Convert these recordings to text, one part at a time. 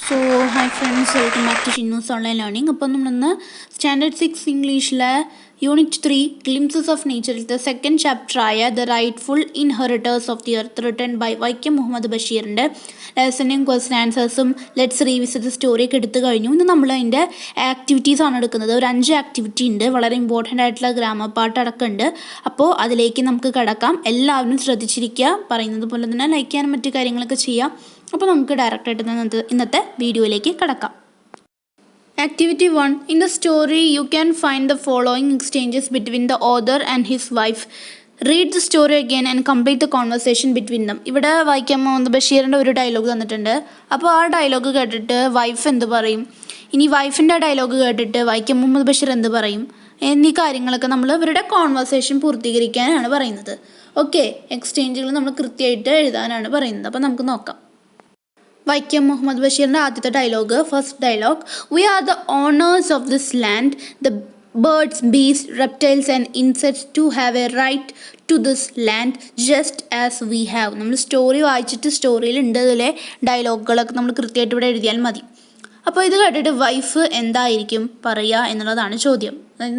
So, hi friends, welcome back to Shinu's Online Learning. അപ്പോൾ നമ്മളിന്ന് standard 6 ഇംഗ്ലീഷിലെ unit 3 glimpses of നേച്ചറിലത്തെ second ചാപ്റ്ററായ the rightful inheritors of the earth written by Vaikom Muhammad ബഷീറിൻ്റെ ലെസനും question ആൻസേഴ്സും ലെറ്റ്സ് റീവിസിറ്റ് സ്റ്റോറിയൊക്കെ എടുത്തു കഴിഞ്ഞു. ഇന്ന് നമ്മൾ അതിൻ്റെ ആക്ടിവിറ്റീസാണ് എടുക്കുന്നത്. ഒരു 5 ആക്ടിവിറ്റി ഉണ്ട്, വളരെ ഇമ്പോർട്ടൻ്റ് ആയിട്ടുള്ള ഗ്രാമർ പാർട്ട് അടക്കമുണ്ട്. അപ്പോൾ അതിലേക്ക് നമുക്ക് കടക്കാം. എല്ലാവരും ശ്രദ്ധിച്ചിരിക്കുക, പറയുന്നത് പോലെ തന്നെ ലൈക്ക് ചെയ്യാനും മറ്റു കാര്യങ്ങളൊക്കെ ചെയ്യാം. അപ്പോൾ നമുക്ക് ഡയറക്റ്റായിട്ട് ഇന്നത്തെ വീഡിയോയിലേക്ക് കടക്കാം. Activity 1. In the story, you can find the following exchanges between the author and his wife. Read the story again and complete the conversation between them. ഇവിടെ വൈക്കം മുഹമ്മദ് ബഷീറിൻ്റെ ഒരു ഡയലോഗ് തന്നിട്ടുണ്ട്. അപ്പോൾ ആ ഡയലോഗ് കേട്ടിട്ട് വൈഫ് എന്ത് പറയും, ഇനി വൈഫിൻ്റെ ഡയലോഗ് കേട്ടിട്ട് വൈക്കം മുഹമ്മദ് ബഷീർ എന്ത് പറയും എന്നീ കാര്യങ്ങളൊക്കെ നമ്മൾ ഇവരുടെ കോൺവെർസേഷൻ പൂർത്തീകരിക്കാനാണ് പറയുന്നത്. ഓക്കെ, എക്സ്ചേഞ്ചുകൾ നമ്മൾ കൃത്യമായിട്ട് എഴുതാനാണ് പറയുന്നത്. അപ്പോൾ നമുക്ക് നോക്കാം. വൈക്കം മുഹമ്മദ് ബഷീറിൻ്റെ ആദ്യത്തെ dialogue, first dialogue: we are the owners of this land. The birds, beasts, reptiles and insects too have a right to this land just as we have. നമ്മൾ സ്റ്റോറി വായിച്ചിട്ട് സ്റ്റോറിയിൽ ഉണ്ടതിലെ ഡയലോഗുകളൊക്കെ നമ്മൾ കൃത്യമായിട്ട് ഇവിടെ എഴുതിയാൽ മതി. അപ്പോൾ ഇത് കേട്ടിട്ട് വൈഫ് എന്തായിരിക്കും പറയുക എന്നുള്ളതാണ് ചോദ്യം.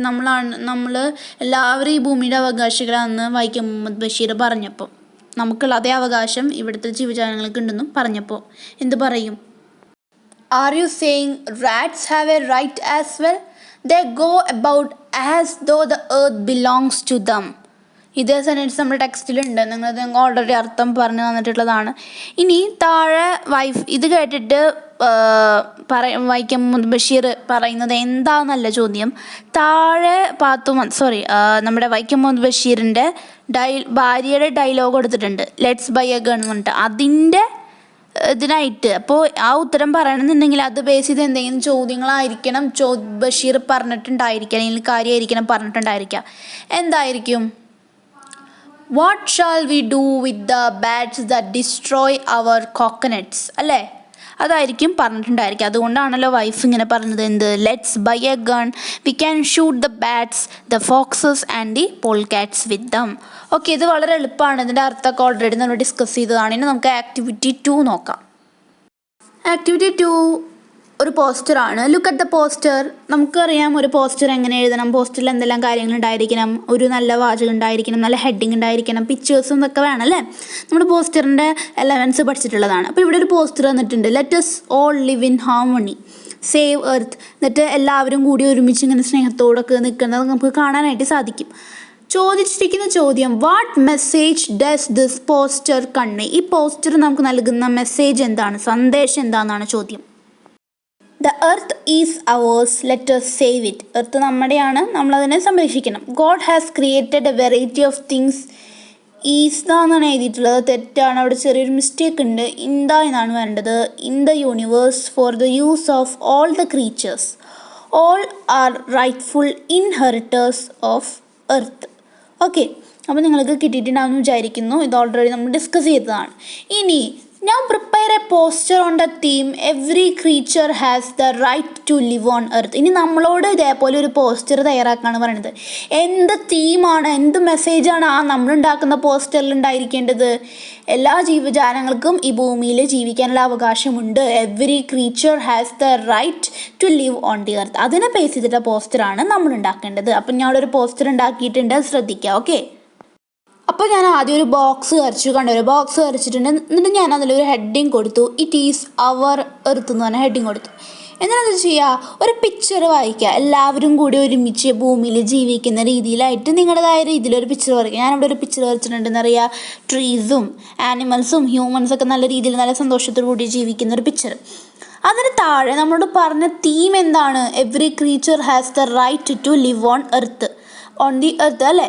നമ്മൾ എല്ലാവരും ഈ ഭൂമിയുടെ അവകാശികളാണെന്ന് വൈക്കം മുഹമ്മദ് ബഷീർ പറഞ്ഞപ്പോൾ, നമുക്കുള്ള അതേ അവകാശം ഇവിടുത്തെ ജീവജാലങ്ങൾക്ക് ഉണ്ടെന്നും പറഞ്ഞപ്പോൾ എന്ത് പറയും? Are you saying rats have a right as well? They go about as though the earth belongs to them. ഇതേ സെൻറ്റൻസ് നമ്മുടെ ടെക്സ്റ്റിലുണ്ട്, നിങ്ങൾക്ക് ഓൾറെഡി അർത്ഥം പറഞ്ഞു തന്നിട്ടുള്ളതാണ്. ഇനി താഴെ വൈഫ് ഇത് കേട്ടിട്ട് വൈക്കം മുഹമ്മദ് ബഷീർ പറയുന്നത് എന്താണെന്നല്ല ചോദ്യം. താഴെ നമ്മുടെ വൈക്കം മുഹമ്മദ് ബഷീറിൻ്റെ ഭാര്യയുടെ ഡയലോഗ് കൊടുത്തിട്ടുണ്ട്, ലെറ്റ്സ് ബൈ എ ഗൺ എന്ന് പറഞ്ഞിട്ട്. അതിൻ്റെ ഇതിനായിട്ട് അപ്പോൾ ആ ഉത്തരം പറയണമെന്നുണ്ടെങ്കിൽ അത് ബേസ് ചെയ്ത് എന്തെങ്കിലും ചോദ്യങ്ങളായിരിക്കണം ബഷീർ പറഞ്ഞിട്ടുണ്ടായിരിക്കുക, അല്ലെങ്കിൽ കാര്യമായിരിക്കണം പറഞ്ഞിട്ടുണ്ടായിരിക്കുക. എന്തായിരിക്കും? What shall we do with the bats that destroy our coconuts, അല്ലേ? അതായിരിക്കും പറഞ്ഞിട്ടുണ്ടായിരിക്കുക. അതുകൊണ്ടാണല്ലോ വൈഫ് ഇങ്ങനെ പറഞ്ഞത്, എന്ത്? Let's buy a gun, we can shoot the bats, the foxes and the polecats with them. Okay, ഇത് വളരെ എളുപ്പമാണ്. ഇതിൻ്റെ അർത്ഥമൊക്കെ ഓൾറെഡി നമ്മൾ ഡിസ്കസ് ചെയ്തതാണ്. ഇനി നമുക്ക് ആക്ടിവിറ്റി 2 നോക്കാം. ആക്ടിവിറ്റി 2 ഒരു പോസ്റ്ററാണ്. Look at the poster. നമുക്കറിയാം ഒരു പോസ്റ്റർ എങ്ങനെ എഴുതണം, പോസ്റ്ററിൽ എന്തെല്ലാം കാര്യങ്ങൾ ഉണ്ടായിരിക്കണം, ഒരു നല്ല വാചകം ഉണ്ടായിരിക്കണം, നല്ല ഹെഡിങ് ഉണ്ടായിരിക്കണം, പിക്ചേഴ്സും ഇതൊക്കെ വേണം, അല്ലേ? നമ്മുടെ പോസ്റ്ററിൻ്റെ എലമെൻറ്റ്സ് പഠിച്ചിട്ടുള്ളതാണ്. അപ്പോൾ ഇവിടെ ഒരു പോസ്റ്റർ തന്നിട്ടുണ്ട്, let us all live in harmony, save earth. എന്നിട്ട് എല്ലാവരും കൂടി ഒരുമിച്ച് ഇങ്ങനെ സ്നേഹത്തോടൊക്കെ നിൽക്കുന്നത് നമുക്ക് കാണാനായിട്ട് സാധിക്കും. ചോദിച്ചിരിക്കുന്ന ചോദ്യം, what message does this poster convey? ഈ പോസ്റ്റർ നമുക്ക് നൽകുന്ന മെസ്സേജ് എന്താണ്, സന്ദേശം എന്താണെന്നാണ് ചോദ്യം. The earth is ours, let us save it. Earth നമ്മുടെയാണ്, നമ്മളതിനെ സംരക്ഷിക്കണം. God has created a variety of things. Is എന്നാണ് എഴുതിയിട്ടുള്ളത്, തെറ്റാണ്, അവിടെ ചെറിയൊരു മിസ്റ്റേക്ക് ഉണ്ട്. ഇന്ത എന്നാണ് വേണ്ടത്. In the universe for the use of all the creatures. All are rightful inheritors of earth. Okay, അപ്പോൾ നിങ്ങൾക്ക് കിട്ടിയിട്ടുണ്ടാവുമെന്ന് വിചാരിക്കുന്നു. ഇത് ഓൾറെഡി നമ്മൾ ഡിസ്കസ് ചെയ്തതാണ്. ഇനി Now prepare a poster on the theme every creature has the right to live on earth. ഇനി നമ്മളോട് ഇതേപോലെ ഒരു പോസ്റ്റർ തയ്യാറാക്കാണ് പറയുന്നത്. എന്ത് തീമാണ്, എന്ത് മെസ്സേജാണ് ആ നമ്മളുണ്ടാക്കുന്ന പോസ്റ്ററിൽ ഉണ്ടായിരിക്കേണ്ടത്? എല്ലാ ജീവജാലങ്ങൾക്കും ഈ ഭൂമിയിൽ ജീവിക്കാനുള്ള അവകാശമുണ്ട്. Every creature has the right to live on the earth. അതിനെ ബേസ് ചെയ്തിട്ട പോസ്റ്ററാണ് നമ്മൾ ഉണ്ടാക്കേണ്ടത്. അപ്പം ഞാനൊരു പോസ്റ്റർ ഉണ്ടാക്കിയിട്ടുണ്ട്, ശ്രദ്ധിക്കുക. ഓക്കെ, അപ്പോൾ ഞാൻ ആദ്യം ഒരു ബോക്സ് ഒരു ബോക്സ് വരച്ചിട്ടുണ്ട്. എന്നിട്ട് ഞാൻ അതിലൊരു ഹെഡിങ് കൊടുത്തു, ഇറ്റ് ഈസ് അവർ എർത്ത് എന്ന് പറഞ്ഞ ഹെഡിങ് കൊടുത്തു. എന്നിട്ട് ചെയ്യുക, ഒരു പിക്ചർ വായിക്കുക. എല്ലാവരും കൂടി ഒരുമിച്ച് ഭൂമിയിൽ ജീവിക്കുന്ന രീതിയിലായിട്ട് നിങ്ങളുടേതായ രീതിയിലൊരു പിക്ചർ വരയ്ക്കുക. ഞാനിവിടെ ഒരു പിക്ചർ വരച്ചിട്ടുണ്ടെന്ന് അറിയാം, ട്രീസും ആനിമൽസും ഹ്യൂമൻസൊക്കെ നല്ല രീതിയിൽ നല്ല സന്തോഷത്തോടു കൂടി ജീവിക്കുന്ന ഒരു പിക്ചർ. അതിന് താഴെ നമ്മളോട് പറഞ്ഞ തീം എന്താണ്? Every creature has the right to live on earth, on the earth, അല്ലേ?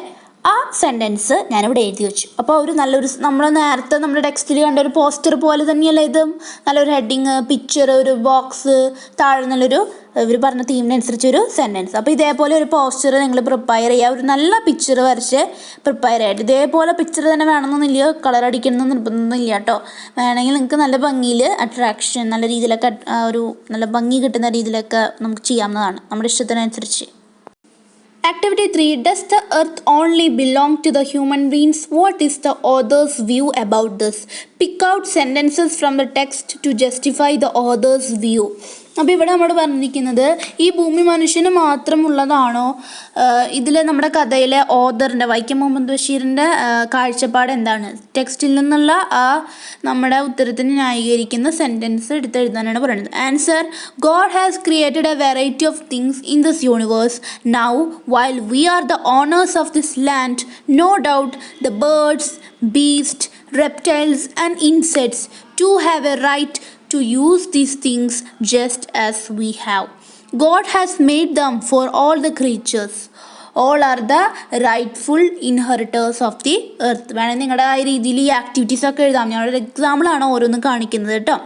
ആ സെൻറ്റൻസ് ഞാനിവിടെ എഴുതി വെച്ചു. അപ്പോൾ ഒരു നല്ലൊരു, നമ്മൾ നേരത്തെ നമ്മുടെ ടെക്സ്റ്റിൽ കണ്ട ഒരു പോസ്റ്റർ പോലെ തന്നെയല്ലേ ഇതും? നല്ലൊരു ഹെഡിങ്, പിക്ചർ, ഒരു ബോക്സ്, താഴെ നല്ലൊരു ഇവർ പറഞ്ഞ തീമിനനുസരിച്ച് ഒരു സെൻറ്റൻസ്. അപ്പോൾ ഇതേപോലെ ഒരു പോസ്റ്റർ നിങ്ങൾ പ്രിപ്പയർ ചെയ്യുക. ഒരു നല്ല പിക്ചർ വരച്ച് പ്രിപ്പയർ ചെയ്യായിട്ട്. ഇതേപോലെ പിക്ചർ തന്നെ വേണമെന്നൊന്നുമില്ല, കളർ അടിക്കണമെന്ന് നിർബന്ധമൊന്നുമില്ല കേട്ടോ. വേണമെങ്കിൽ നിങ്ങൾക്ക് നല്ല ഭംഗിയിൽ അട്രാക്ഷൻ, നല്ല രീതിയിലൊക്കെ ഒരു നല്ല ഭംഗി കിട്ടുന്ന രീതിയിലൊക്കെ നമുക്ക് ചെയ്യാവുന്നതാണ്, നമ്മുടെ ഇഷ്ടത്തിനനുസരിച്ച്. Activity 3. Does the earth only belong to the human beings? What is the author's view about this? Pick out sentences from the text to justify the author's view. അപ്പോൾ ഇവിടെ നമ്മൾ പറഞ്ഞിരിക്കുന്നത് ഈ ഭൂമി മനുഷ്യന് മാത്രമുള്ളതാണോ, ഇതിൽ നമ്മുടെ കഥയിലെ ഓഥറിൻ്റെ വൈക്കം മുഹമ്മദ് ബഷീറിൻ്റെ കാഴ്ചപ്പാട് എന്താണ്, ടെക്സ്റ്റിൽ നിന്നുള്ള ആ നമ്മുടെ ഉത്തരത്തിന് ന്യായീകരിക്കുന്ന സെൻറ്റൻസ് എടുത്തെഴുതാനാണ് പറയുന്നത്. Answer: God has created a variety of things in this universe. Now while we are the owners of this land, no doubt the birds, beasts, reptiles and insects too have a right to use these things just as we have. God has made them for all the creatures. All are the rightful inheritors of the earth. വേണമെങ്കിൽ നിങ്ങളുടെ ആ രീതിയിൽ ഈ activities ഒക്കെ എഴുതാം. ഞാനൊരു എക്സാമ്പിളാണ് ഓരോന്നും കാണിക്കുന്നത് കേട്ടോ.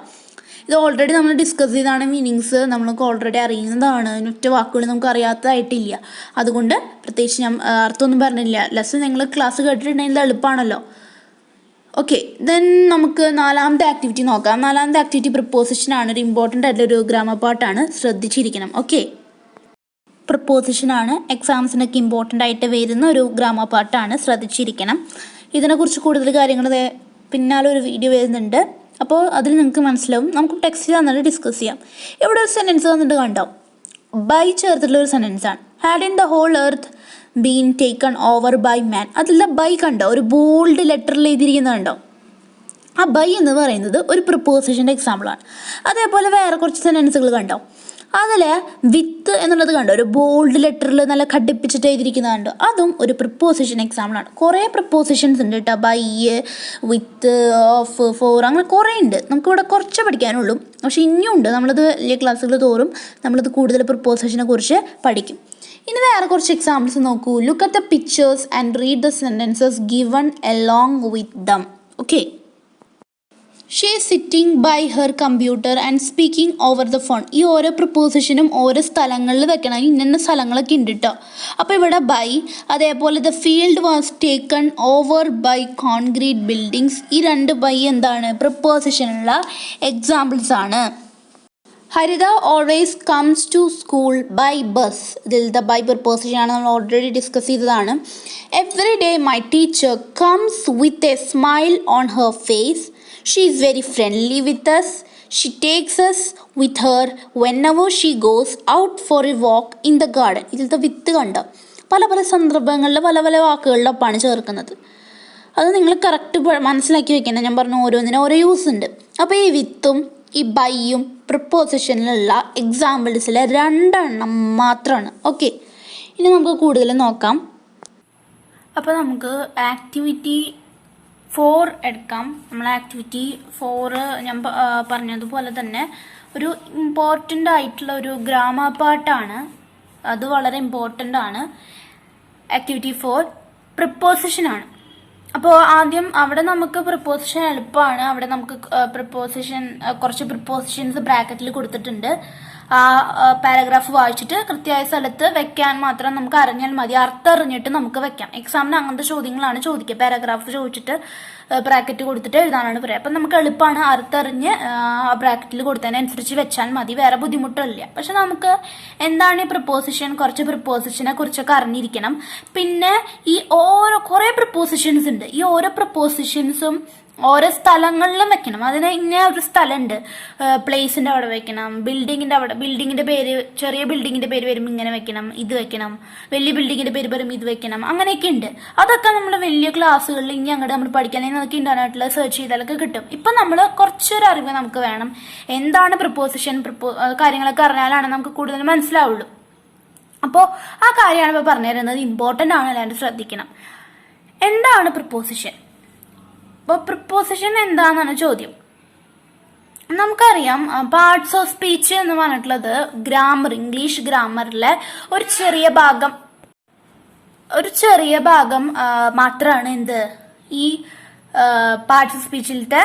ഇത് ഓൾറെഡി നമ്മൾ ഡിസ്കസ് ചെയ്താണ്, മീനിങ്സ് നമ്മൾക്ക് ഓൾറെഡി അറിയുന്നതാണ്, ഒറ്റ വാക്കുകൾ നമുക്ക് അറിയാത്തതായിട്ടില്ല. അതുകൊണ്ട് പ്രത്യേകിച്ച് ഞാൻ അർത്ഥമൊന്നും പറഞ്ഞില്ല. ലെസൺ നിങ്ങൾ ക്ലാസ് കേട്ടിട്ടുണ്ടെങ്കിൽ എളുപ്പമാണല്ലോ. ഓക്കെ, ദെൻ നമുക്ക് നാലാമത്തെ ആക്ടിവിറ്റി നോക്കാം. നാലാമത്തെ ആക്ടിവിറ്റി പ്രിപ്പോസിഷനാണ്. ഒരു ഇമ്പോർട്ടൻ്റ് ആയിട്ടുള്ളൊരു ഗ്രാമർ പാർട്ടാണ്, ശ്രദ്ധിച്ചിരിക്കണം. ഓക്കെ, പ്രിപ്പോസിഷനാണ്, എക്സാംസിനൊക്കെ ഇമ്പോർട്ടൻ്റ് ആയിട്ട് വരുന്ന ഒരു ഗ്രാമർ പാർട്ടാണ്, ശ്രദ്ധിച്ചിരിക്കണം. ഇതിനെക്കുറിച്ച് കൂടുതൽ കാര്യങ്ങൾ പിന്നാലെ ഒരു വീഡിയോ വരുന്നുണ്ട്, അപ്പോൾ അതിൽ നിങ്ങൾക്ക് മനസ്സിലാവും. നമുക്ക് ടെക്സ്റ്റ് തന്നിട്ട് ഡിസ്കസ് ചെയ്യാം. ഇവിടെ ഒരു സെൻറ്റൻസ് തന്നിട്ട് കണ്ടോ, ബൈ ചേർത്തിട്ടുള്ള ഒരു സെൻറ്റൻസാണ്. Had in the whole earth been taken over by man. അതിലെ ബൈ കണ്ടോ, ഒരു ബോൾഡ് ലെറ്ററിൽ എഴുതിയിരിക്കുന്നത് കണ്ടോ. ആ ബൈ എന്ന് പറയുന്നത് ഒരു പ്രിപ്പോസിഷൻ്റെ എക്സാമ്പിളാണ്. അതേപോലെ വേറെ കുറച്ച് സെൻറ്റൻസുകൾ കണ്ടോ, അതിൽ വിത്ത് എന്നുള്ളത് കണ്ടോ, ഒരു ബോൾഡ് ലെറ്ററിൽ നല്ല ഘടിപ്പിച്ചിട്ട് എഴുതിയിരിക്കുന്നത് കണ്ടോ, അതും ഒരു പ്രിപ്പോസിഷൻ എക്സാമ്പിളാണ്. കുറേ പ്രിപ്പോസിഷൻസ് ഉണ്ട് കേട്ടോ, ബൈ, വിത്ത്, ഓഫ്, ഫോർ, അങ്ങനെ കുറേ ഉണ്ട്. നമുക്കിവിടെ കുറച്ച് പഠിക്കാനുള്ളൂ, പക്ഷേ ഇനിയും ഉണ്ട്. നമ്മളത് വലിയ ക്ലാസ്സുകൾ തോറും നമ്മളത് കൂടുതൽ പ്രിപ്പോസിഷനെ കുറിച്ച് പഠിക്കും. ഇനി വേറെ കുറച്ച് എക്സാമ്പിൾസ് നോക്കൂ. Look at the pictures and read the sentences given along with them. Okay, she is sitting by her computer and speaking over the phone. ഈ ഓരോ പ്രിപ്പോസിഷനും ഓരോ സ്ഥലങ്ങളിൽ വെക്കണം. ഇന്ന സ്ഥലങ്ങളൊക്കെ ഉണ്ട് കേട്ടോ. അപ്പോൾ ഇവിടെ ബൈ, അതേപോലെ the field was taken over by concrete buildings. ഈ രണ്ട് ബൈ എന്താണ്, പ്രിപ്പോസിഷനുള്ള എക്സാമ്പിൾസ് ആണ്. Haritha always comes to school by bus. ഇതിൽ ദ ബൈ പ്രിപ്പോസിഷൻ ആണ്, നമ്മൾ ഓൾറെഡി ഡിസ്കസ് ചെയ്തതാണ്. Every day my teacher comes with a smile on her face. She is very friendly with us. She takes us with her whenever she goes out for a walk in the garden. ഇതിലത്തെ with കണ്ടോ, പല പല സന്ദർഭങ്ങളിൽ പല പല വാക്കുകളിലൊപ്പാണ് ചേർക്കുന്നത്. അത് നിങ്ങൾ കറക്റ്റ് മനസ്സിലാക്കി വെക്കണം. ഞാൻ പറഞ്ഞ ഓരോന്നിനും ഓരോ യൂസ് ഉണ്ട്. അപ്പോൾ ഈ വിത്തും ഈ ബൈയും പ്രിപ്പോസിഷനിലുള്ള എക്സാമ്പിൾസിലെ 2 എണ്ണം മാത്രമാണ്. ഓക്കെ, ഇനി നമുക്ക് കൂടുതൽ നോക്കാം. അപ്പോൾ നമുക്ക് ആക്ടിവിറ്റി 4 എടുക്കാം. നമ്മൾ ആക്ടിവിറ്റി 4 ഞാൻ പറഞ്ഞതുപോലെ തന്നെ ഒരു ഇമ്പോർട്ടൻ്റ് ആയിട്ടുള്ള ഒരു ഗ്രാമർ പാർട്ടാണ്. അത് വളരെ ഇമ്പോർട്ടൻ്റ് ആണ്. ആക്ടിവിറ്റി 4 പ്രിപ്പോസിഷനാണ്. അപ്പോൾ ആദ്യം അവിടെ നമുക്ക് പ്രിപ്പോസിഷൻ എളുപ്പമാണ്. അവിടെ നമുക്ക് കുറച്ച് പ്രിപ്പോസിഷൻസ് ബ്രാക്കറ്റിൽ കൊടുത്തിട്ടുണ്ട്. ആ പാരഗ്രാഫ് വായിച്ചിട്ട് കൃത്യമായ സ്ഥലത്ത് വെക്കാൻ മാത്രം നമുക്ക് അറിഞ്ഞാൽ മതി. അർത്ഥം അറിഞ്ഞിട്ട് നമുക്ക് വെക്കാം. എക്സാമിന് അങ്ങനത്തെ ചോദ്യങ്ങളാണ് ചോദിക്കുക. പാരഗ്രാഫ് ചോദിച്ചിട്ട് ബ്രാക്കറ്റ് കൊടുത്തിട്ട് എഴുതാനാണ് പറയുക. അപ്പം നമുക്ക് എളുപ്പമാണ്. അർത്ഥം അറിഞ്ഞ് ആ ബ്രാക്കറ്റിൽ കൊടുത്തതിനനുസരിച്ച് വെച്ചാൽ മതി, വേറെ ബുദ്ധിമുട്ടില്ല. പക്ഷെ നമുക്ക് എന്താണ് ഈ പ്രിപ്പോസിഷൻ, കുറച്ച് പ്രിപ്പോസിഷനെ കുറിച്ചൊക്കെ അറിഞ്ഞിരിക്കണം. പിന്നെ ഈ കുറേ പ്രിപ്പോസിഷൻസ് ഉണ്ട്. ഈ ഓരോ പ്രിപ്പോസിഷൻസും ഓരോ സ്ഥലങ്ങളിലും വെക്കണം. അതിന് ഇന്ന ഒരു സ്ഥലമുണ്ട്, പ്ലേസിൻ്റെ അവിടെ വെക്കണം, ബിൽഡിങ്ങിൻ്റെ അവിടെ, ബിൽഡിങ്ങിൻ്റെ പേര്, ചെറിയ ബിൽഡിങ്ങിൻ്റെ പേര് വരുമ്പോൾ ഇങ്ങനെ വെക്കണം, ഇത് വെക്കണം, വലിയ ബിൽഡിങ്ങിൻ്റെ പേര് വരുമ്പോൾ ഇത് വെക്കണം, അങ്ങനെയൊക്കെ ഉണ്ട്. അതൊക്കെ നമ്മൾ വലിയ ക്ലാസ്സുകളിൽ ഇനി അങ്ങോട്ട് നമ്മൾ പഠിക്കാനെങ്കിൽ നമുക്ക് ഇൻ്റർനെറ്റിൽ സെർച്ച് ചെയ്താലൊക്കെ കിട്ടും. ഇപ്പം നമ്മൾ കുറച്ചൊരു അറിവ് നമുക്ക് വേണം. എന്താണ് പ്രിപ്പോസിഷൻ, കാര്യങ്ങളൊക്കെ അറിഞ്ഞാലാണ് നമുക്ക് കൂടുതൽ മനസ്സിലാവുള്ളൂ. അപ്പോൾ ആ കാര്യമാണ് ഇപ്പോൾ പറഞ്ഞു തരുന്നത്. ഇമ്പോർട്ടൻ്റ് ആണ്, എല്ലാവരും ശ്രദ്ധിക്കണം. എന്താണ് പ്രിപ്പോസിഷൻ? അപ്പോൾ പ്രിപ്പോസിഷൻ എന്താണെന്നാണ് ചോദ്യം. നമുക്കറിയാം, പാർട്സ് ഓഫ് സ്പീച്ച് എന്ന് പറഞ്ഞിട്ടുള്ളത് ഇംഗ്ലീഷ് ഗ്രാമറിലെ ഒരു ചെറിയ ഭാഗം മാത്രമാണ് എന്ത്, ഈ പാർട്സ് ഓഫ് സ്പീച്ചിലത്തെ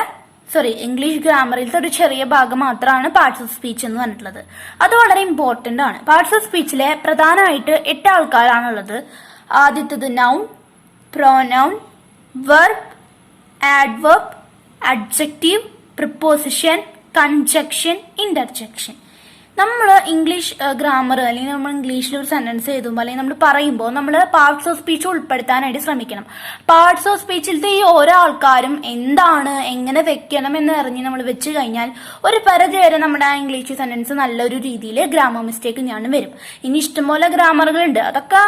ഇംഗ്ലീഷ് ഗ്രാമറിലത്തെ ഒരു ചെറിയ ഭാഗം മാത്രമാണ് പാർട്സ് ഓഫ് സ്പീച്ച് എന്ന് പറഞ്ഞിട്ടുള്ളത്. അത് വളരെ ഇമ്പോർട്ടൻ്റ് ആണ്. പാർട്സ് ഓഫ് സ്പീച്ചിലെ പ്രധാനമായിട്ട് 8 ആൾക്കാരാണുള്ളത്. ആദ്യത്തേത് noun, pronoun, verb, adverb, adjective, preposition, conjunction, interjection. നമ്മൾ ഇംഗ്ലീഷ് ഗ്രാമർ അല്ലെങ്കിൽ നമ്മൾ ഇംഗ്ലീഷിൽ ഒരു സെന്റൻസ് എഴുതുമ്പോൾ അല്ലെങ്കിൽ നമ്മൾ പറയുമ്പോൾ നമ്മൾ പാർട്സ് ഓഫ് സ്പീച്ച് ഉൾപ്പെടുത്താനായിട്ട് ശ്രമിക്കണം. പാർട്സ് ഓഫ് സ്പീച്ചിലത്തെ ഈ ഓരോ ആൾക്കാരും എന്താണ് എങ്ങനെ വെക്കണം എന്ന് അറിഞ്ഞ് നമ്മൾ വെച്ച് കഴിഞ്ഞാൽ ഒരു പരിധി വരെ നമ്മുടെ ആ ഇംഗ്ലീഷ് സെന്റൻസ് നല്ലൊരു രീതിയിൽ ഗ്രാമർ മിസ്റ്റേക്ക് ഞാൻ വരും. ഇനി ഇഷ്ടംപോലെ ഗ്രാമറുകളുണ്ട്, അതൊക്കെ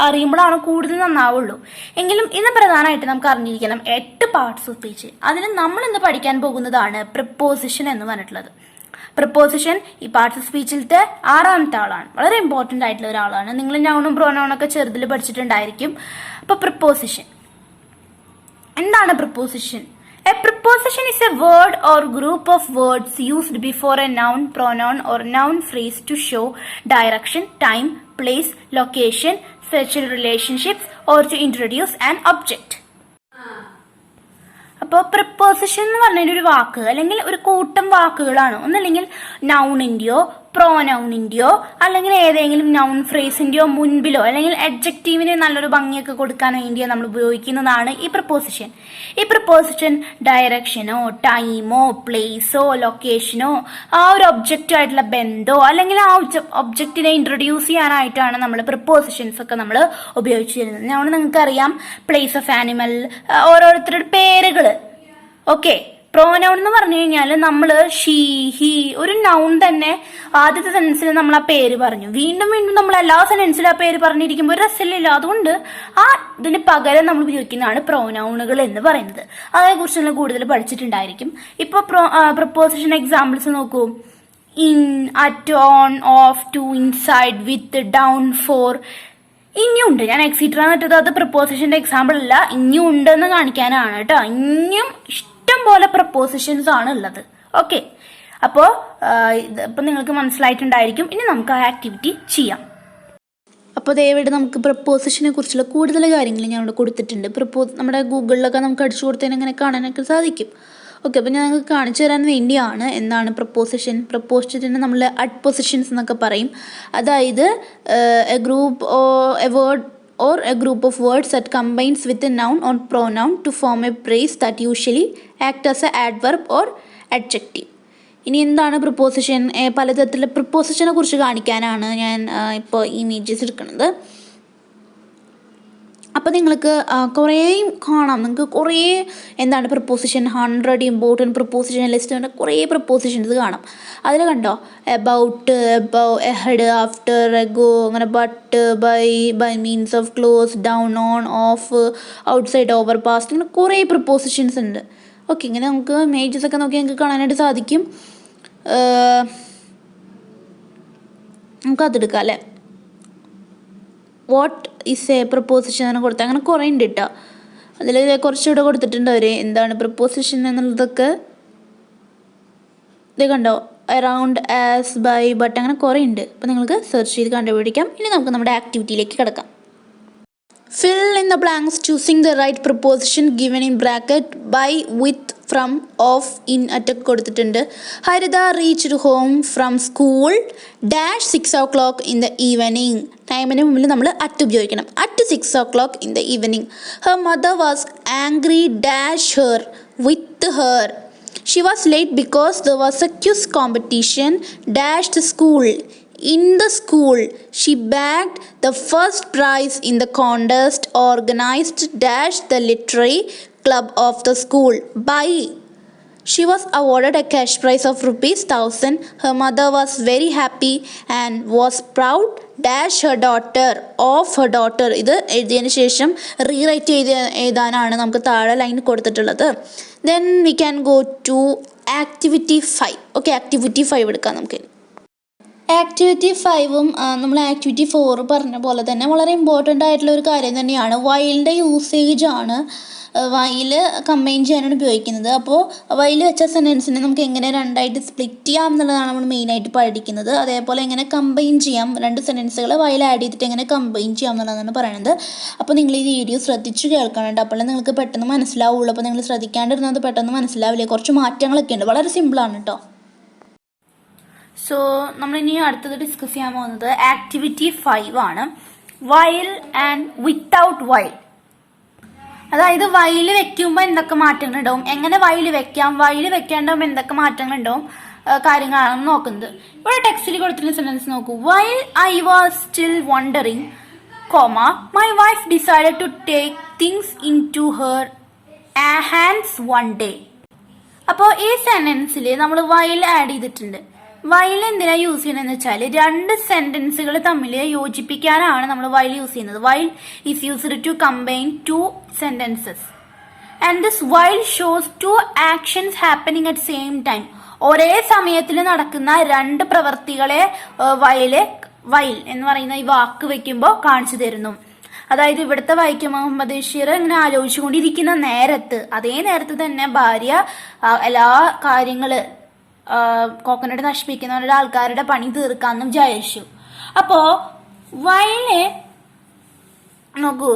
അറിയുമ്പോഴാണ് കൂടുതൽ നന്നാവുള്ളൂ. എങ്കിലും ഇത് പ്രധാനമായിട്ട് നമുക്ക് അറിഞ്ഞിരിക്കണം 8 പാർട്സ് ഓഫ് സ്പീച്ച്. അതിന് നമ്മൾ ഇന്ന് പഠിക്കാൻ പോകുന്നതാണ് പ്രിപ്പോസിഷൻ എന്ന് പറഞ്ഞിട്ടുള്ളത്. പ്രിപ്പോസിഷൻ ഈ പാർട്സ് ഓഫ് സ്പീച്ചിലത്തെ 6ാമത്തെ ആളാണ്. വളരെ ഇമ്പോർട്ടൻ്റ് ആയിട്ടുള്ള ഒരാളാണ്. നിങ്ങൾ നൗണും പ്രോനൗണൊക്കെ ചെറുതിൽ പഠിച്ചിട്ടുണ്ടായിരിക്കും. അപ്പോൾ പ്രിപ്പോസിഷൻ എന്താണ്? Preposition A preposition is a word or group of words used before a noun, pronoun or noun phrase to show direction, time, place, location, sexual relationships or to introduce an object. അപ്പോൾ preposition എന്ന് പറഞ്ഞൊരു ഒരു വാക്ക് അല്ലെങ്കിൽ ഒരു കൂട്ടം വാക്കുകളാണ്. ഒന്നല്ലെങ്കിൽ നൗണിൻ്റെയോ പ്രോനൗണിൻ്റെയോ അല്ലെങ്കിൽ ഏതെങ്കിലും നൗൺ ഫ്രേസിൻ്റെയോ മുൻപിലോ അല്ലെങ്കിൽ അഡ്ജക്റ്റീവിന് നല്ലൊരു ഭംഗിയൊക്കെ കൊടുക്കാൻ വേണ്ടിയോ നമ്മൾ ഉപയോഗിക്കുന്നതാണ് ഈ പ്രിപ്പോസിഷൻ. ഈ പ്രിപ്പോസിഷൻ ഡയറക്ഷനോ ടൈമോ പ്ലേസോ ലൊക്കേഷനോ ആ ഒരു ഒബ്ജക്റ്റുമായിട്ടുള്ള ബന്ധമോ അല്ലെങ്കിൽ ആ ഒബ്ജക്റ്റിനെ ഇൻട്രൊഡ്യൂസ് ചെയ്യാനായിട്ടാണ് നമ്മൾ പ്രിപ്പോസിഷൻസ് ഒക്കെ നമ്മൾ ഉപയോഗിച്ചു തരുന്നത്. നമ്മൾ നിങ്ങൾക്കറിയാം പ്ലേസ് ഓഫ് ആനിമൽ, ഓരോരുത്തരുടെ പേരുകൾ. ഓക്കെ, പ്രോനൗൺ എന്ന് പറഞ്ഞു കഴിഞ്ഞാൽ നമ്മൾ ഷീ ഹി ഒരു നൗൺ തന്നെ ആദ്യത്തെ സെന്റൻസിൽ നമ്മൾ ആ പേര് പറഞ്ഞു, വീണ്ടും വീണ്ടും നമ്മൾ എല്ലാ സെന്റൻസിലും ആ പേര് പറഞ്ഞിരിക്കുമ്പോൾ ഒരു രസമില്ല. അതുകൊണ്ട് ആ ഇതിന് പകരം നമ്മൾ ഉപയോഗിക്കുന്നതാണ് പ്രോനൗണുകൾ എന്ന് പറയുന്നത്. അതേക്കുറിച്ച് നമ്മൾ കൂടുതൽ പഠിച്ചിട്ടുണ്ടായിരിക്കും. ഇപ്പോൾ പ്രിപ്പോസിഷൻ എക്സാമ്പിൾസ് നോക്കൂ. In, at, on, of, to, inside, with, down, for. ഇനിയുണ്ട്, ഞാൻ എക്സിട്ര എന്നിട്ടത് അത് പ്രിപ്പോസിഷന്റെ എക്സാമ്പിൾ അല്ല, ഇനിയും ഉണ്ടെന്ന് കാണിക്കാനാണ് കേട്ടോ. ഇനിയും ഇഷ്ടം പോലെ പ്രപ്പോസിഷൻസ് ആണ് ഉള്ളത്. ഓക്കെ, അപ്പോൾ ഇപ്പം നിങ്ങൾക്ക് മനസ്സിലായിട്ടുണ്ടായിരിക്കും. ഇനി നമുക്ക് ആ ആക്ടിവിറ്റി ചെയ്യാം. അപ്പോൾ ദയവായിട്ട് നമുക്ക് പ്രപ്പോസിഷനെ കുറിച്ചുള്ള കൂടുതൽ കാര്യങ്ങൾ ഞാൻ ഇവിടെ കൊടുത്തിട്ടുണ്ട്. നമ്മുടെ ഗൂഗിളിലൊക്കെ നമുക്ക് അടിച്ചു കൊടുത്തതിന് അങ്ങനെ കാണാനൊക്കെ സാധിക്കും. ഓക്കെ, അപ്പോൾ ഞാൻ നിങ്ങൾക്ക് കാണിച്ചു തരാൻ വേണ്ടിയാണ് എന്താണ് പ്രപ്പോസിഷൻ. പ്രപ്പോസിഷനെ നമ്മൾ അഡ്പോസിഷൻസ് എന്നൊക്കെ പറയും. അതായത് A group A word or a group of words that combines with a noun or pronoun to form a phrase that usually act as a adverb or adjective. ഇനി എന്താണ് പ്രിപ്പോസിഷൻ? പലതരത്തിലുള്ള പ്രിപ്പോസിഷനെ കുറിച്ച് കാണിക്കാനാണ് ഞാൻ ഇപ്പോൾ ഇമേജസ് എടുക്കുന്നത്. അപ്പോൾ നിങ്ങൾക്ക് കുറേ കാണാം, നിങ്ങൾക്ക് കുറേ എന്താണ് പ്രിപ്പോസിഷൻ 100 ഇമ്പോർട്ടൻറ്റ് പ്രിപ്പോസിഷൻ ലിസ്റ്റ് കൊണ്ട് കുറേ പ്രിപ്പോസിഷൻസ് കാണാം. അതിൽ കണ്ടോ എബൌട്ട്, എഹെഡ്, ആഫ്റ്റർ, എഗോ, അങ്ങനെ but, by means of, close, down, on, off, outside, over, past, ഇങ്ങനെ കുറേ പ്രിപ്പോസിഷൻസ് ഉണ്ട്. ഓക്കെ, ഇങ്ങനെ നമുക്ക് ഇമേജസ് ഒക്കെ നോക്കി നമുക്ക് കാണാനായിട്ട് സാധിക്കും. നമുക്കതെടുക്കാം അല്ലേ. വാട്ട് ഈസ് എ പ്രപ്പോസിഷൻ എന്ന് കൊടുത്താൽ അങ്ങനെ കുറേ ഉണ്ട് കേട്ടോ. അതിൽ കുറച്ചുകൂടെ കൊടുത്തിട്ടുണ്ട് അവർ എന്താണ് പ്രപ്പോസിഷൻ എന്നുള്ളതൊക്കെ. ഇത് കണ്ടോ, അറൗണ്ട്, ആസ്, ബൈ, ബട്ട്, അങ്ങനെ കുറേ ഉണ്ട്. അപ്പോൾ നിങ്ങൾക്ക് സെർച്ച് ചെയ്ത് കണ്ടുപിടിക്കാം. ഇനി നമുക്ക് നമ്മുടെ ആക്ടിവിറ്റിയിലേക്ക് കിടക്കാം. Fill in the blanks choosing the right preposition given in bracket by, with, from, of, in, at കൊടുത്തിട്ടുണ്ട്. ഹരിത reached home from school dash 6 o'clock in the evening. ടൈമിന് മുമ്പിൽ നമ്മൾ at ഉപയോഗിക്കണം. At 6 o'clock in the evening. Her mother was angry dash her, with her. She was late because there was a quiz competition dash the school. In the school, she bagged the first prize in the contest organized dash the literary club of the school. By, she was awarded a cash prize of ₹1,000. Her mother was very happy and was proud dash her daughter of her daughter. ഇത് എഴുതിയതിന് ശേഷം rewrite എഴുതാനാണ് നമുക്ക് താഴെ line കൊടുത്തിട്ടുള്ളത്. Then we can go to activity 5. Okay, activity 5 എടുക്കാം നമുക്ക്. Activity 5ഉം നമ്മൾ activity 4 പറഞ്ഞ പോലെ തന്നെ വളരെ ഇമ്പോർട്ടൻ്റ് ആയിട്ടുള്ള ഒരു കാര്യം തന്നെയാണ്. വൈലിൻ്റെ യൂസേജ് ആണ് വൈൽ കമ്പൈൻ ചെയ്യാനാണ് ഉപയോഗിക്കുന്നത്. അപ്പോൾ വൈൽ വെച്ച സെൻറ്റൻസിനെ നമുക്ക് എങ്ങനെ രണ്ടായിട്ട് സ്പ്ലിറ്റ് ചെയ്യാം എന്നുള്ളതാണ് നമ്മൾ മെയിനായിട്ട് പഠിക്കുന്നത്. അതേപോലെ എങ്ങനെ കമ്പൈൻ ചെയ്യാം, 2 സെൻറ്റൻസുകൾ വൈൽ ആഡ് ചെയ്തിട്ട് എങ്ങനെ കമ്പൈൻ ചെയ്യാം എന്നുള്ളതാണ് പറയുന്നത്. അപ്പോൾ നിങ്ങൾ ഈ വീഡിയോ ശ്രദ്ധിച്ച് കേൾക്കണം. അപ്പോൾ നിങ്ങൾക്ക് പെട്ടെന്ന് മനസ്സിലാവുള്ളൂ. അപ്പോൾ നിങ്ങൾ ശ്രദ്ധിക്കാണ്ടിരുന്നത് പെട്ടെന്ന് മനസ്സിലാവില്ല. കുറച്ച് മാറ്റങ്ങളൊക്കെ ഉണ്ട്. വളരെ സിമ്പിളാണ് കേട്ടോ. സോ നമ്മളിനി അടുത്തത് ഡിസ്കസ് ചെയ്യാൻ പോകുന്നത് ആക്ടിവിറ്റി 5 ആണ്. While and without while. അതായത് വൈൽ വെക്കുമ്പോൾ എന്തൊക്കെ മാറ്റങ്ങൾ ഉണ്ടാവും, എങ്ങനെ വൈൽ വെക്കാം, വൈൽ വെക്കേണ്ടാകുമ്പോൾ എന്തൊക്കെ മാറ്റങ്ങൾ ഉണ്ടാവും, കാര്യങ്ങളാണ് നോക്കുന്നത്. ഇവിടെ ടെക്സ്റ്റിൽ കൊടുത്തിട്ടുള്ള സെന്റൻസ് നോക്കൂ. While I was still wondering, my wife decided to take things into her hands one day. അപ്പോൾ ഈ സെന്റൻസിൽ നമ്മൾ വൈൽ ആഡ് ചെയ്തിട്ടുണ്ട്. വൈൽ എന്തിനാ യൂസ് ചെയ്യണമെന്ന് വെച്ചാൽ രണ്ട് സെന്റൻസുകൾ തമ്മിൽ യോജിപ്പിക്കാനാണ് നമ്മൾ വൈൽ യൂസ് ചെയ്യുന്നത്. While is used to combine two sentences and this while shows two actions happening at same time. ഒരേ സമയത്തിൽ നടക്കുന്ന രണ്ട് പ്രവർത്തികളെ വൈൽ എന്ന് പറയുന്ന ഈ വാക്ക് വെക്കുമ്പോൾ കാണിച്ചു തരുന്നു. അതായത് ഇവിടുത്തെ വൈക്കം മുഹമ്മദ് ബഷീർ ഇങ്ങനെ ആലോചിച്ചുകൊണ്ടിരിക്കുന്ന നേരത്ത്, അതേ നേരത്ത് തന്നെ ഭാര്യ എല്ലാ കാര്യങ്ങള് കോക്കനട്ട് നശിപ്പിക്കുന്നവരുടെ ആൾക്കാരുടെ പണി തീർക്കാന്നും വിചാരിച്ചു. അപ്പോ വയല് നോക്കൂ,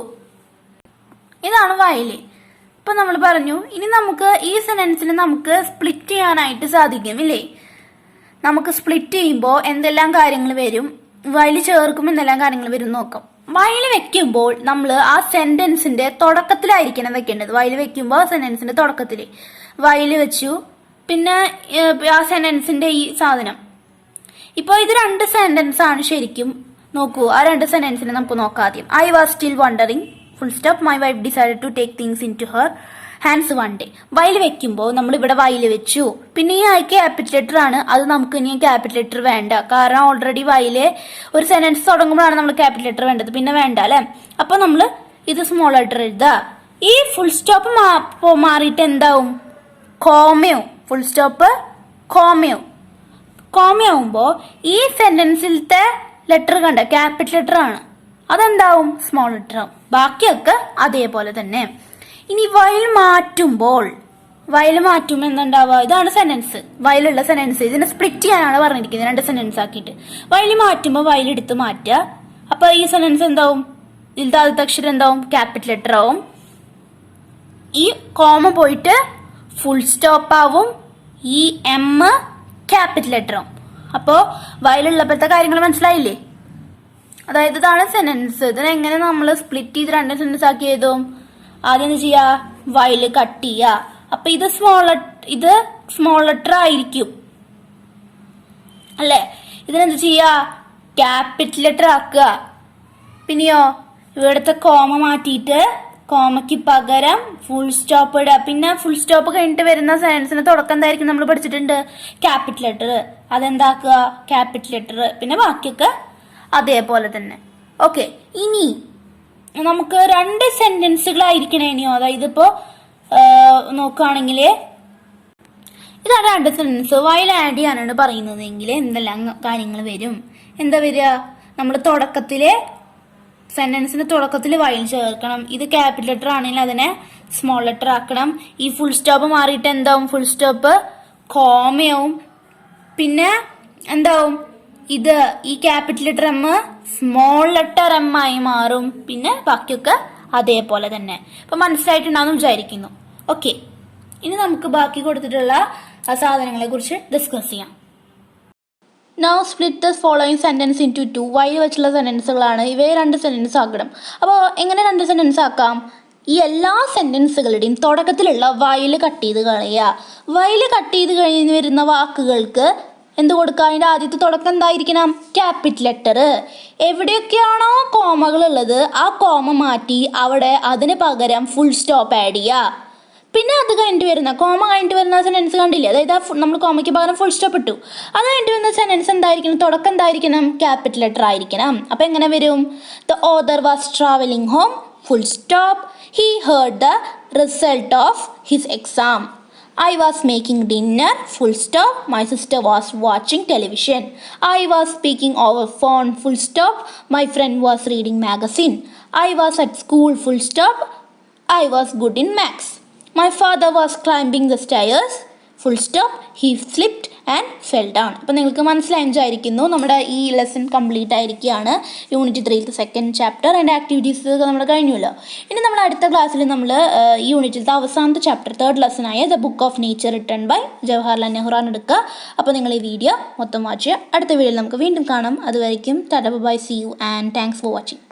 ഇതാണ് വയല്. ഇപ്പൊ നമ്മൾ പറഞ്ഞു, ഇനി നമുക്ക് ഈ സെന്റൻസിൽ നമുക്ക് സ്പ്ലിറ്റ് ചെയ്യാനായിട്ട് സാധിക്കും ഇല്ലേ? നമുക്ക് സ്പ്ലിറ്റ് ചെയ്യുമ്പോൾ എന്തെല്ലാം കാര്യങ്ങൾ വരും, വയല് ചേർക്കുമ്പോൾ എന്തെല്ലാം കാര്യങ്ങൾ വരും നോക്കാം. വയല് വെക്കുമ്പോൾ നമ്മൾ ആ സെന്റൻസിന്റെ തുടക്കത്തിലായിരിക്കണം വെക്കേണ്ടത്. വയല് വെക്കുമ്പോൾ സെന്റൻസിന്റെ തുടക്കത്തിൽ വയല് വെച്ചു, പിന്നെ ആ സെന്റൻസിന്റെ ഈ സാധനം. ഇപ്പോൾ ഇത് രണ്ട് സെന്റൻസ് ആണ് ശരിക്കും. നോക്കൂ, ആ രണ്ട് സെന്റൻസിനെ നമുക്ക് നോക്കാം ആദ്യം. I was still wondering, full stop, my wife decided to take things into her hands one day. While വെക്കുമ്പോൾ നമ്മൾ ഇവിടെ വയൽ വെച്ചു. പിന്നെ ഈ ക്യാപിറ്റൽ ലെറ്റർ ആണ്, അത് നമുക്ക് ഇനി ക്യാപിറ്റൽ ലെറ്റർ വേണ്ട. കാരണം ഓൾറെഡി വയല് ഒരു സെന്റൻസ് തുടങ്ങുമ്പോഴാണ് നമ്മൾ ക്യാപിറ്റൽ ലെറ്റർ വേണ്ടത്, പിന്നെ വേണ്ട അല്ലെ. അപ്പൊ നമ്മൾ ഇത് സ്മോൾ ലെറ്റർ എഴുതുക. ഈ ഫുൾ സ്റ്റോപ്പ് മാറിയിട്ട് എന്താവും? കോമയോ. ഫുൾ സ്റ്റോപ്പ് കോമയാവുമ്പോ ഈ സെന്റൻസിലത്തെ ലെറ്റർ കണ്ട ക്യാപിറ്റൽ ലെറ്റർ ആണ്, അതെന്താവും? സ്മോൾ ലെറ്റർ ആവും. ബാക്കിയൊക്കെ അതേപോലെ തന്നെ. ഇനി വയൽ മാറ്റുമ്പോൾ എന്തുണ്ടാവുക? ഇതാണ് സെന്റൻസ്, വയലുള്ള സെന്റൻസ്. ഇതിനെ സ്പ്ലിറ്റ് ചെയ്യാനാണ് പറഞ്ഞിരിക്കുന്നത്, രണ്ട് സെന്റൻസ് ആക്കിയിട്ട്. വയൽ മാറ്റുമ്പോൾ വയൽ എടുത്ത് മാറ്റുക. അപ്പൊ ഈ സെന്റൻസ് എന്താവും? ഇതിലത്തെ ആദ്യത്തെ അക്ഷരം എന്താവും? ക്യാപിറ്റൽ ലെറ്റർ ആവും. ഈ കോമ പോയിട്ട് ഫുൾ സ്റ്റോപ്പ് ആവും. ഈ എം ക്യാപിറ്റൽ ലെറ്റർ ആവും. അപ്പോ വയലുള്ളപ്പോഴത്തെ കാര്യങ്ങൾ മനസ്സിലായില്ലേ? അതായത് ഇതാണ് സെന്റൻസ്. ഇതിനെങ്ങനെ നമ്മൾ സ്പ്ലിറ്റ് ചെയ്ത് രണ്ട് സെന്റൻസ് ആക്കി എഴുതും? ആദ്യം എന്ത് ചെയ്യാ? വയല് കട്ട് ചെയ്യാ. അപ്പൊ ഇത് സ്മോൾ ലെറ്റർ ആയിരിക്കും അല്ലെ? ഇതിനെന്ത് ചെയ്യാ? ക്യാപിറ്റൽ ലെറ്റർ ആക്കുക. പിന്നെയോ ഇവിടുത്തെ കോമ മാറ്റിയിട്ട് കോമയ്ക്ക് പകരം ഫുൾ സ്റ്റോപ്പ് ഇടുക. പിന്നെ ഫുൾ സ്റ്റോപ്പ് കഴിഞ്ഞിട്ട് വരുന്ന സെന്റൻസിന് തുടക്കം എന്തായിരിക്കും? നമ്മൾ പഠിച്ചിട്ടുണ്ട്, ക്യാപിറ്റൽ ലെറ്റർ. അതെന്താക്കുക? Capital letter. പിന്നെ ബാക്കിയൊക്കെ അതേപോലെ തന്നെ. ഓക്കെ, ഇനി നമുക്ക് രണ്ട് സെന്റൻസുകളായിരിക്കണേ ഇനിയോ. അതായത് ഇപ്പോ നോക്കുകയാണെങ്കിൽ ഇതാണ് രണ്ട് സെന്റൻസ്. വയൽ ആഡ് ചെയ്യാനാണ് പറയുന്നതെങ്കിൽ എന്തെല്ലാം കാര്യങ്ങൾ വരും? എന്താ വരിക? നമ്മൾ തുടക്കത്തിലെ സെന്റൻസിന്റെ തുടക്കത്തിൽ വയൽ ചേർക്കണം. ഇത് ക്യാപിറ്റൽ ലെറ്റർ ആണെങ്കിൽ അതിനെ സ്മോൾ ലെറ്റർ ആക്കണം. ഈ ഫുൾ സ്റ്റോപ്പ് മാറിയിട്ട് എന്താവും? ഫുൾ സ്റ്റോപ്പ് കോമയാവും. പിന്നെ എന്താവും? ഇത് ഈ capital letter M small letter M ആയി മാറും. പിന്നെ ബാക്കിയൊക്കെ അതേപോലെ തന്നെ. ഇപ്പൊ മനസ്സിലായിട്ടുണ്ടാവും വിചാരിക്കുന്നു. ഓക്കെ, ഇനി നമുക്ക് ബാക്കി കൊടുത്തിട്ടുള്ള സാധനങ്ങളെ കുറിച്ച് ഡിസ്കസ് ചെയ്യാം. Now split the following sentence into 2. While വെച്ചുള്ള സെന്റൻസുകളാണ്. ഇവയെ രണ്ട് സെന്റൻസ് ആക്കണം. അപ്പോൾ എങ്ങനെ രണ്ട് സെന്റൻസ് ആക്കാം? ഈ എല്ലാ സെന്റൻസുകളുടെയും തുടക്കത്തിലുള്ള വയൽ കട്ട് ചെയ്ത് കളയുക. വയൽ കട്ട് ചെയ്ത് കഴിഞ്ഞ് വരുന്ന വാക്കുകൾക്ക് എന്ത് കൊടുക്കുക? അതിൻ്റെ ആദ്യത്തെ തുടക്കം എന്തായിരിക്കണം? Capital letter. എവിടെയൊക്കെയാണോ കോമകൾ ഉള്ളത് ആ കോമ മാറ്റി അവിടെ അതിന് പകരം ഫുൾ സ്റ്റോപ്പ് ആഡ് ചെയ്യുക. പിന്നെ അത് കഴിഞ്ഞിട്ട് വരുന്ന കോമ കഴിഞ്ഞിട്ട് വരുന്ന സെന്റൻസ് കണ്ടില്ലേ? അതായത് നമ്മൾ കോമയ്ക്ക് പകരം ഫുൾ സ്റ്റോപ്പ് ഇട്ടു. അത് കഴിഞ്ഞിട്ട് വരുന്ന സെന്റൻസ് എന്തായിരിക്കണം? തുടക്കം എന്തായിരിക്കണം? ക്യാപിറ്റൽ ലെറ്റർ ആയിരിക്കണം. അപ്പൊ എങ്ങനെ വരും? The author was travelling home, full stop. He heard the result of his exam. I was making dinner, full stop. My sister was watching television. I was speaking over phone, full stop. My friend was reading magazine. I was at school, full stop. I was good in maths. My father was climbing the stairs, full stop. He slipped and fell down. അപ്പോൾ നിങ്ങൾക്ക് മനസ്സിലായി വിചാരിക്കുന്നു. നമ്മുടെ ഈ lesson complete ആയിരിക്കുകയാണ്. Unit 3 second chapter and activities നമ്മൾ കഴിഞ്ഞല്ലോ. ഇനി നമ്മുടെ അടുത്ത ക്ലാസ്സിൽ നമ്മൾ ഈ യൂണിറ്റിലത്തെ അവസാനത്തെ ചാപ്റ്റർ 3rd ലെസണായ the book of nature written by Jawaharlal Nehru എടുക്കുക. അപ്പോൾ നിങ്ങൾ ഈ വീഡിയോ മൊത്തം വാച്ച് ചെയ്യുക. അടുത്ത വീഡിയോയിൽ നമുക്ക് വീണ്ടും കാണാം. അതുവരെയ്ക്കും tata bye, see you and thanks for watching.